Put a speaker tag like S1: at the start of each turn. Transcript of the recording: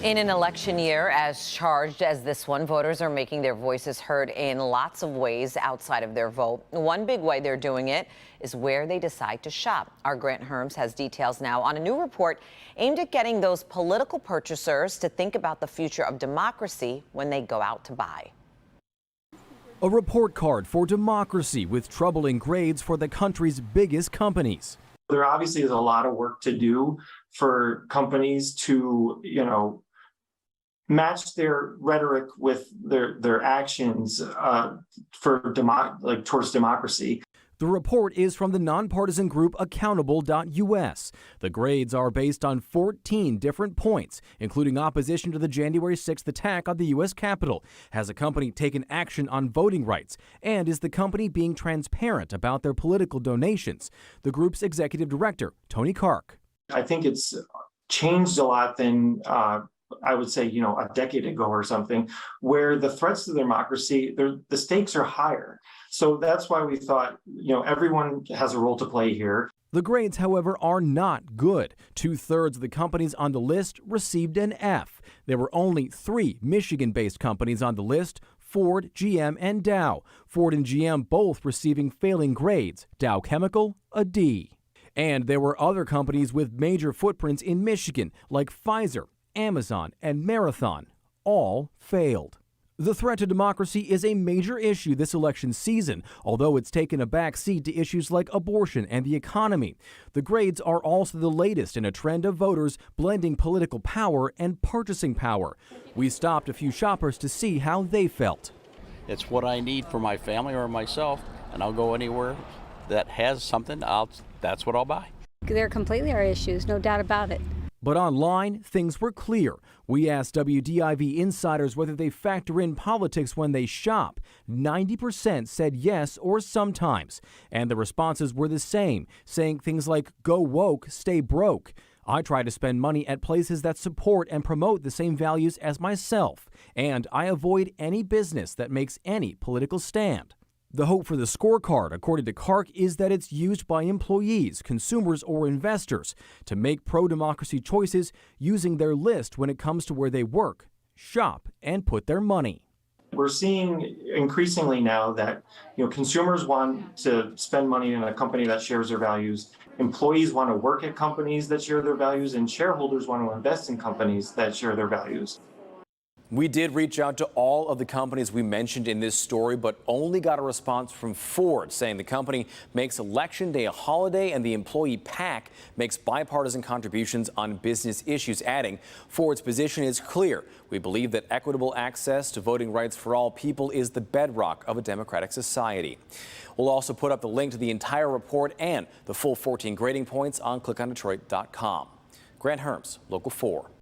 S1: In an election year as charged as this one, voters are making their voices heard in lots of ways outside of their vote. One big way they're doing it is where they decide to shop. Our Grant Herms has details now on a new report aimed at getting those political purchasers to think about the future of democracy when they go out to buy.
S2: A report card for democracy with troubling grades for the country's biggest companies.
S3: There obviously is a lot of work to do for companies to, match their rhetoric with their actions towards democracy.
S2: The report is from the nonpartisan group accountable.us. The grades are based on 14 different points, including opposition to the January 6th attack on the U.S. Capitol. Has a company taken action on voting rights? And is the company being transparent about their political donations? The group's executive director, Tony Kark.
S3: I think it's changed a lot than I would say, a decade ago or something, where the threats to democracy, the stakes are higher. So that's why we thought, everyone has a role to play here.
S2: The grades, however, are not good. 2/3 of the companies on the list received an F. There were only 3 Michigan-based companies on the list: Ford, GM, and Dow. Ford and GM both receiving failing grades. Dow Chemical, a D. And there were other companies with major footprints in Michigan, like Pfizer, Amazon, and Marathon. All failed. The threat to democracy is a major issue this election season, although it's taken a back seat to issues like abortion and the economy. The grades are also the latest in a trend of voters blending political power and purchasing power. We stopped a few shoppers to see how they felt.
S4: It's what I need for my family or myself, and I'll go anywhere that has something. That's what I'll buy.
S5: They're completely our issues, no doubt about it.
S2: But online, things were clear. We asked WDIV insiders whether they factor in politics when they shop. 90% said yes or sometimes. And the responses were the same, saying things like, "Go woke, stay broke." I try to spend money at places that support and promote the same values as myself. And I avoid any business that makes any political stand. The hope for the scorecard, according to Kark, is that it's used by employees, consumers, or investors to make pro-democracy choices using their list when it comes to where they work, shop, and put their money.
S3: We're seeing increasingly now that consumers want to spend money in a company that shares their values. Employees want to work at companies that share their values, and shareholders want to invest in companies that share their values.
S6: We did reach out to all of the companies we mentioned in this story, but only got a response from Ford, saying the company makes Election Day a holiday and the employee PAC makes bipartisan contributions on business issues, adding, Ford's position is clear. We believe that equitable access to voting rights for all people is the bedrock of a democratic society. We'll also put up the link to the entire report and the full 14 grading points on clickondetroit.com. Grant Herms, Local 4.